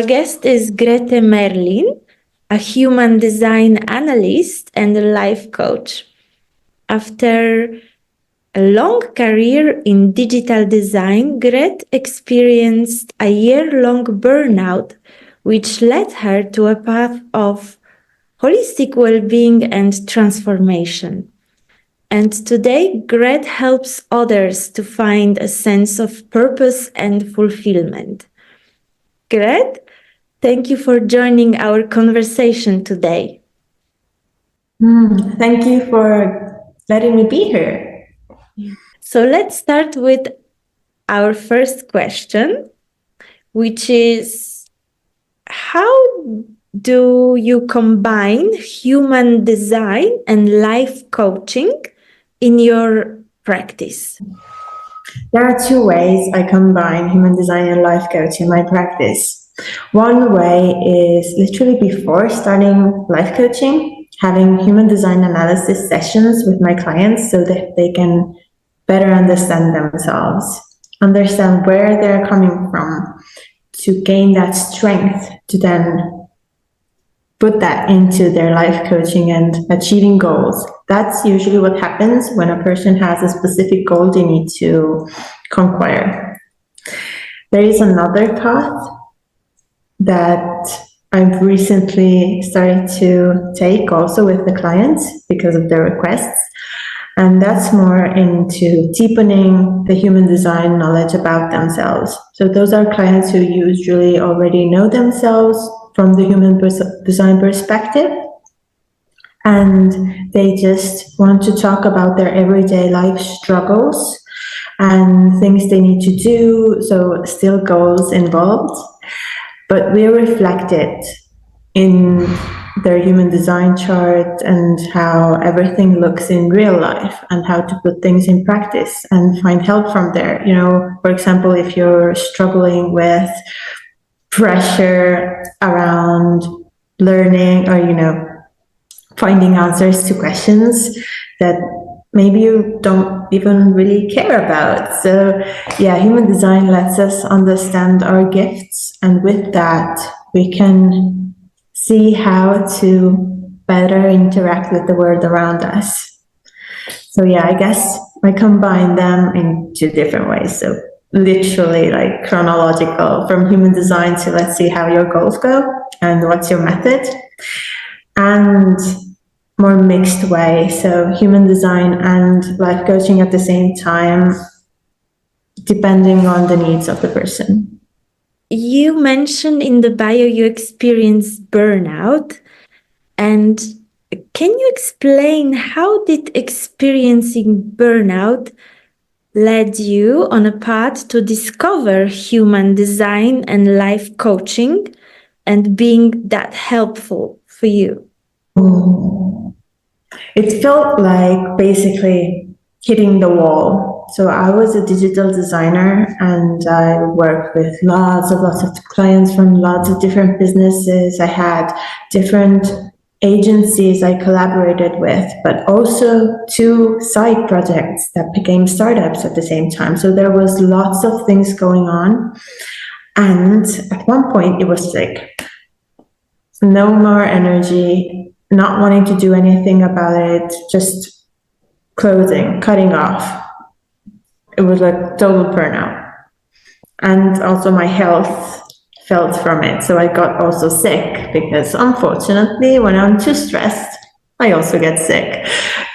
guest is Grete Merlin, a human design analyst and a life coach. After a long career in digital design, Grete experienced a year-long burnout, which led her to a path of holistic well-being and transformation. And today, Grete helps others to find a sense of purpose and fulfillment. Grete, thank you for joining our conversation today. Thank you for letting me be here. So let's start with our first question, which is, how do you combine human design and life coaching in your practice? There are two ways I combine human design and life coaching in my practice. One way is literally before starting life coaching, having human design analysis sessions with my clients so that they can better understand themselves, understand where they're coming from, to gain that strength to then put that into their life coaching and achieving goals. That's usually what happens when a person has a specific goal they need to conquer. There is another path that I've recently started to take also with the clients because of their requests. And that's more into deepening the human design knowledge about themselves. So those are clients who usually already know themselves from the human design perspective, and they just want to talk about their everyday life struggles and things they need to do, so still goals involved, but we reflect it in their human design chart and how everything looks in real life and how to put things in practice and find help from there. You know, for example, if you're struggling with pressure around learning or, finding answers to questions that maybe you don't even really care about. So yeah, human design lets us understand our gifts, and with that we can see how to better interact with the world around us. So yeah, I guess I combine them in two different ways. So literally like chronological from human design to let's see how your goals go and what's your method, and more mixed way, so human design and life coaching at the same time, depending on the needs of the person. You mentioned in the bio you experienced burnout, and can you explain how did experiencing burnout led you on a path to discover human design and life coaching and being that helpful for you? It felt like basically hitting the wall. So I was a digital designer and I worked with lots of clients from lots of different businesses. I had different agencies I collaborated with, but also 2 side projects that became startups at the same time. So there was lots of things going on. And at one point it was like no more energy, not wanting to do anything about it, just closing, cutting off. It was like total burnout. And also my health felt from it. So I got also sick because unfortunately, when I'm too stressed, I also get sick.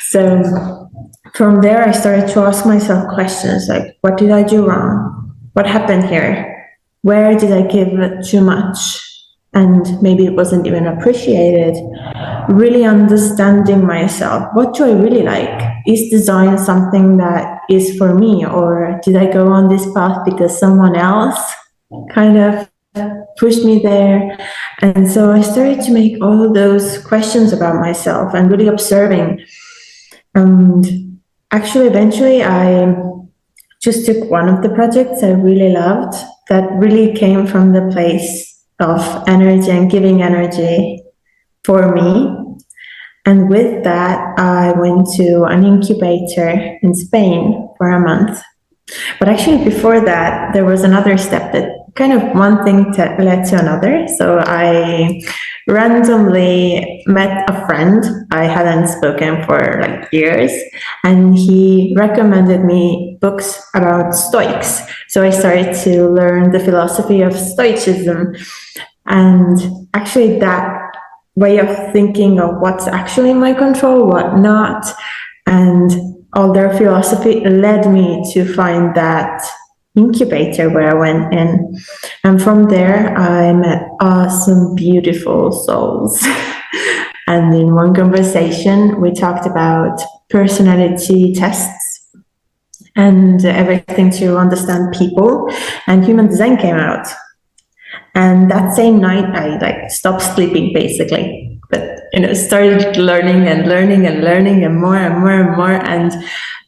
So from there, I started to ask myself questions like, what did I do wrong? What happened here? Where did I give too much? And maybe it wasn't even appreciated. Really understanding myself. What do I really like? Is design something that is for me? Or did I go on this path because someone else kind of pushed me there? And so I started to make all those questions about myself and really observing. And actually, eventually, I just took one of the projects I really loved that really came from the place of energy and giving energy for me. And with that, I went to an incubator in Spain for a month. But actually before that, there was another step that kind of one thing led to another. So I randomly met a friend I hadn't spoken for like years, and he recommended me books about Stoics. So I started to learn the philosophy of Stoicism, and actually that way of thinking of what's actually in my control, what not, and all their philosophy led me to find that incubator where I went in. And from there, I met awesome, beautiful souls. And in one conversation, we talked about personality tests and everything to understand people, and human design came out. And that same night, I like stopped sleeping basically, but started learning and learning and learning and more and more and more. And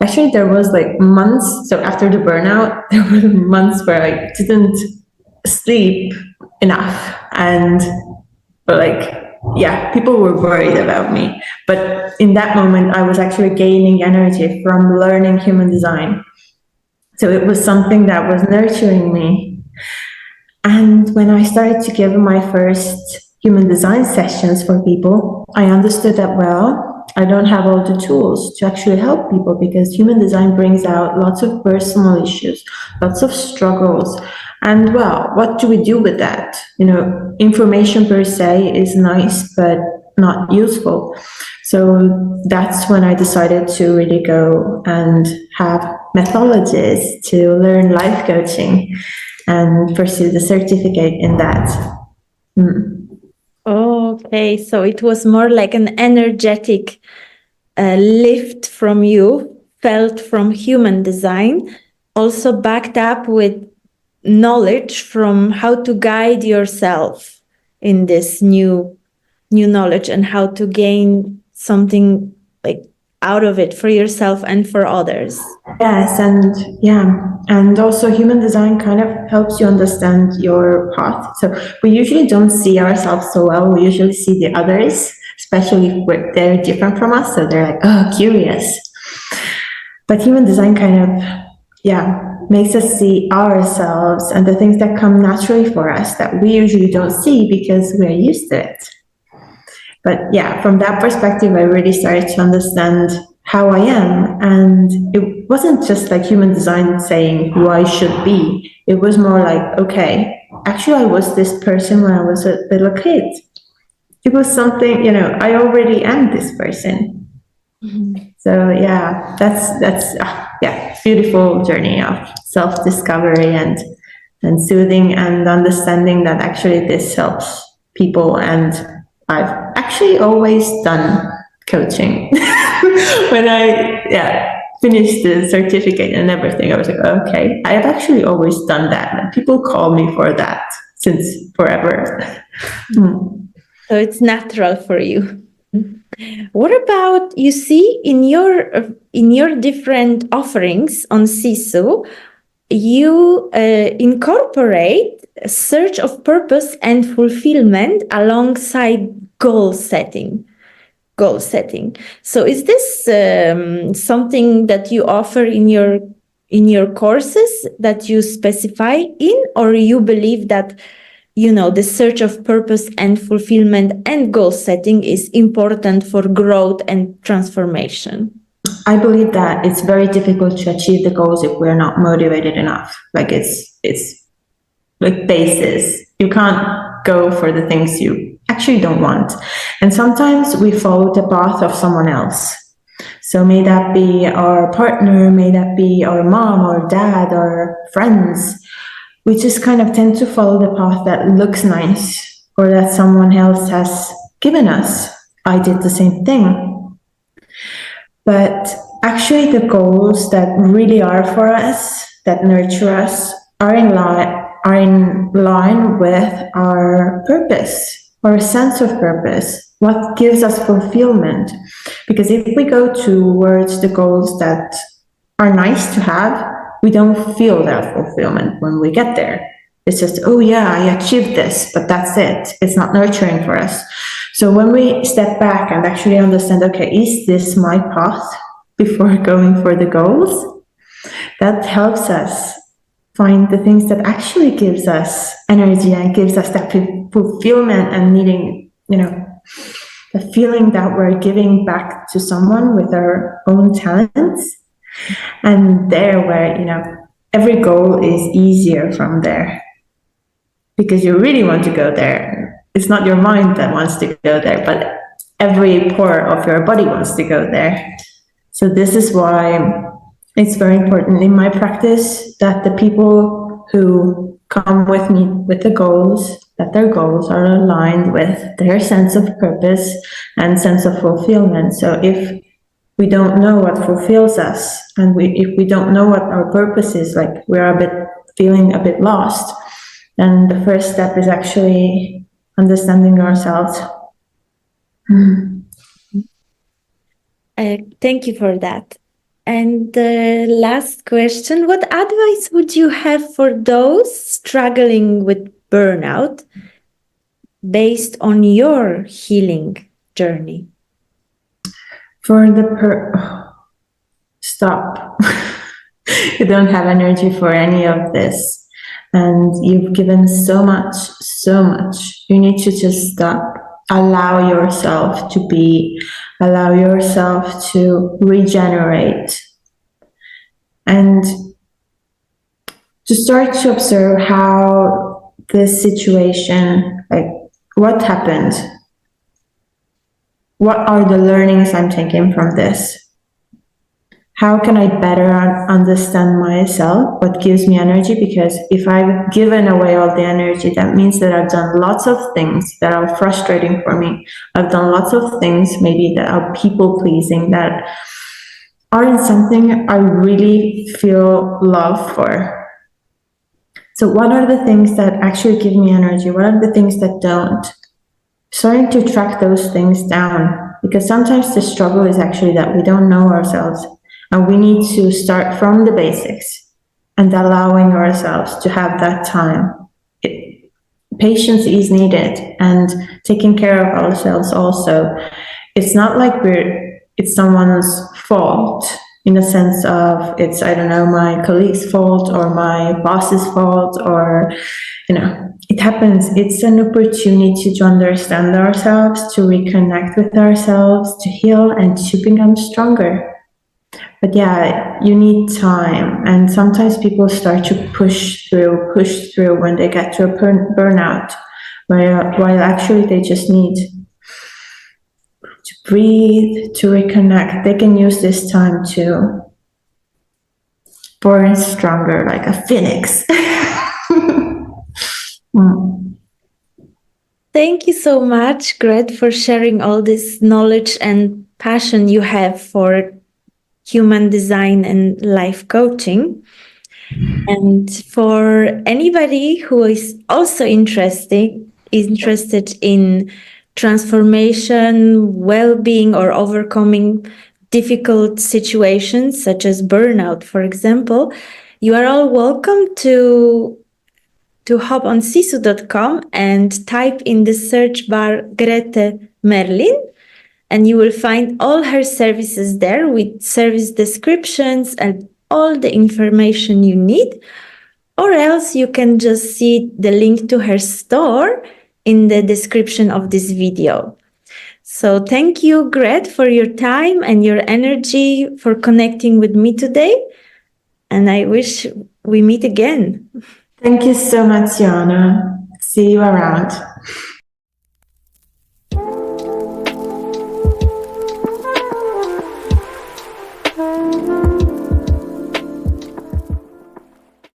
actually, there was like months. So after the burnout, there were months where I didn't sleep enough, and people were worried about me. But in that moment, I was actually gaining energy from learning human design. So it was something that was nurturing me. And when I started to give my first human design sessions for people, I understood that, well, I don't have all the tools to actually help people, because human design brings out lots of personal issues, lots of struggles. And well, what do we do with that? Information per se is nice, but not useful. So that's when I decided to really go and have methodologies to learn life coaching and pursue the certificate in that. Okay, so it was more like an energetic lift from you, felt from human design, also backed up with knowledge from how to guide yourself in this new knowledge and how to gain something like out of it for yourself and for others. Yes, and also human design kind of helps you understand your path. So we usually don't see ourselves so well. We usually see the others, especially if they're different from us. So they're like, oh, curious. But human design kind of, makes us see ourselves and the things that come naturally for us that we usually don't see because we're used to it. But from that perspective, I really started to understand how I am. And it wasn't just like human design saying who I should be. It was more like, okay, actually I was this person when I was a little kid. It was something, I already am this person. Mm-hmm. So that's beautiful journey of self-discovery and soothing and understanding that actually this helps people. And I've actually always done coaching. When I finished the certificate and everything, I was like, okay, I have actually always done that. And people call me for that since forever. So it's natural for you. What about, you see, in your different offerings on Sisu, you incorporate a search of purpose and fulfillment alongside goal setting. So is this something that you offer in your courses that you specify in, or you believe that the search of purpose and fulfillment and goal setting is important for growth and transformation? I believe that it's very difficult to achieve the goals if we're not motivated enough. Like it's like basis. You can't go for the things you actually don't want. And sometimes we follow the path of someone else. So may that be our partner, may that be our mom or dad or friends. We just kind of tend to follow the path that looks nice or that someone else has given us. I did the same thing. But actually the goals that really are for us, that nurture us, are in line with our purpose, our sense of purpose, what gives us fulfillment. Because if we go towards the goals that are nice to have, we don't feel that fulfillment when we get there. It's just, oh yeah, I achieved this, but that's it. It's not nurturing for us. So when we step back and actually understand, okay, is this my path before going for the goals? That helps us find the things that actually gives us energy and gives us that fulfillment and needing, the feeling that we're giving back to someone with our own talents. And there where, every goal is easier from there because you really want to go there. It's not your mind that wants to go there, but every pore of your body wants to go there. So this is why it's very important in my practice that the people who come with me with the goals, that their goals are aligned with their sense of purpose and sense of fulfillment. So if we don't know what fulfills us, and if we don't know what our purpose is, like we're feeling a bit lost, then the first step is actually understanding ourselves. Thank you for that. And the last question, what advice would you have for those struggling with burnout based on your healing journey? For stop. You don't have energy for any of this. And you've given so much. You need to just stop. Allow yourself to be, allow yourself to regenerate. And to start to observe how this situation, like what happened? What are the learnings I'm taking from this? How can I better understand myself? What gives me energy? Because if I've given away all the energy, that means that I've done lots of things that are frustrating for me. I've done lots of things maybe that are people pleasing, that aren't something I really feel love for. So what are the things that actually give me energy? What are the things that don't? Starting to track those things down, because sometimes the struggle is actually that we don't know ourselves. And we need to start from the basics and allowing ourselves to have that time. Patience is needed, and taking care of ourselves also. It's not like it's someone's fault in the sense of it's, I don't know, my colleague's fault or my boss's fault, or, it happens. It's an opportunity to understand ourselves, to reconnect with ourselves, to heal, and to become stronger. But yeah, you need time. And sometimes people start to push through when they get to a burnout, while actually they just need to breathe, to reconnect. They can use this time to burn stronger, like a phoenix. Thank you so much, Grete, for sharing all this knowledge and passion you have for human design and life coaching. And for anybody who is also interested in transformation, well-being, or overcoming difficult situations such as burnout, for example, you are all welcome to hop on sisu.com and type in the search bar Grete Merlin, and you will find all her services there with service descriptions and all the information you need. Or else you can just see the link to her store in the description of this video. So thank you, Grete, for your time and your energy for connecting with me today. And I wish we meet again. Thank you so much, Yana. See you around.